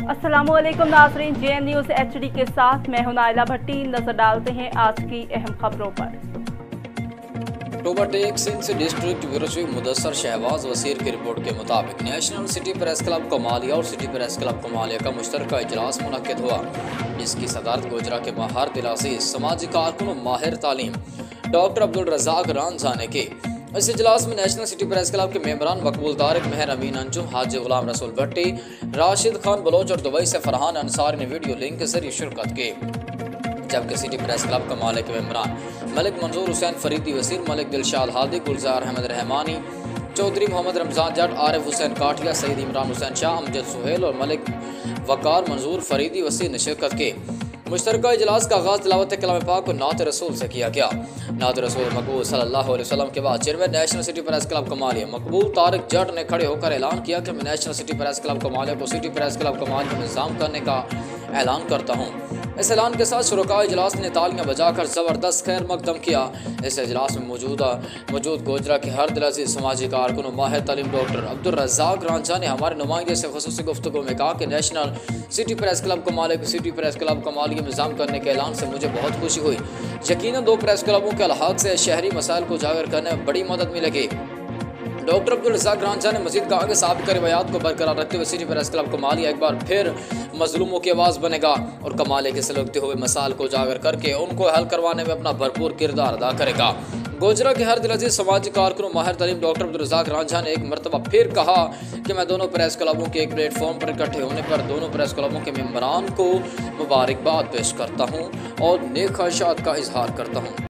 अस्सलामुअलैकुम नाज़रीन, JN news HD के साथ मैं हूं नाइला भट्टी। नजर डालते हैं आज की अहम खबरों पर। अक्टूबर 1 Sindh district bureau chief Mudassar Shahbaz Wasir की रिपोर्ट के मुताबिक national city press club Kamalia और सिटी प्रेस क्लब कमालिया का मुश्तरका इजलास मुनक्किद हुआ, जिसकी सदारत गुजरा के माहिर दिलासी समाजी कारकुन माहिर तालीम डॉक्टर अब्दुल रज़ाक रांझा ने की। इस इजलास में नेशनल सिटी प्रेस क्लब के मेंबरान मकबूल तारिक, मेहर अमीन अंजुम, हाजी गुलाम रसूल भट्टी, राशिद खान बलोच और दुबई से फरहान अंसारी ने वीडियो लिंक के जरिए शिरकत की। जबकि सिटी प्रेस क्लब कमालिया के मेंबरान मलिक मंजूर हुसैन फरीदी वसीर, मलिक दिलशाद हादी, गुलजार अहमद रहमानी, चौधरी मोहम्मद रमजान जट, आरिफ हुसैन काठिया, सईद इमरान हुसैन शाह, अमजद सुहेल और मलिक वकार मंजूर फरीदी वसीर ने शिरकत की। मुश्तरका इजलास का आगाज़ तिलावत कलाम पाक और नात रसूल से किया गया। नात रसूल मकबूल सल्लल्लाहु अलैहि वसल्लम के बाद chairman national city press club Kamalia मकबूल तारिक जट ने खड़े होकर ऐलान किया कि मैं national city press club Kamalia को सिटी प्रेस क्लब कमालिया में इंतजाम करने का ऐलान करता हूँ। इस ऐलान के साथ शुरका इजलास ने तालियां बजाकर ज़बरदस्त खैर मकदम किया। इस इजलास में मौजूद गोजरा के हर दिलासी समाजी कारकुन माहिर तालीम डॉक्टर अब्दुल रज़ाक रांझा ने हमारे नुमाइंदे से ख़ुसूसी गुफ्तगू में कहा कि national city press club Kamalia को सिटी प्रेस क्लब कमालिया में इंतजाम करने के ऐलान से मुझे बहुत खुशी हुई। यकीनन दो प्रेस क्लबों के अलहाक से शहरी मसाइल को उजागर करने में बड़ी मदद मिलेगी। डॉक्टर अब्दुल रज़ाक रांझा ने मज़ीद कहा कि साबिक़ रिवायात को बरकरार रखते हुए सिटी प्रेस क्लब कमालिया एक बार फिर मजलूमों की आवाज़ बनेगा और कमालिया के सलगते हुए मसाइल को उजागर करके उनको हल करवाने में अपना भरपूर किरदार अदा करेगा। गोजरा के हर दिलासी समाजी कारकुन माहिर तालीम डॉक्टर अब्दुल रज़ाक रांझा ने एक मरतबा फिर कहा कि मैं दोनों प्रेस क्लबों के एक प्लेटफॉर्म पर इकट्ठे होने पर दोनों प्रेस क्लबों के मेंबरान को मुबारकबाद पेश करता हूँ और नेक ख्वाहिशात का इजहार करता हूँ।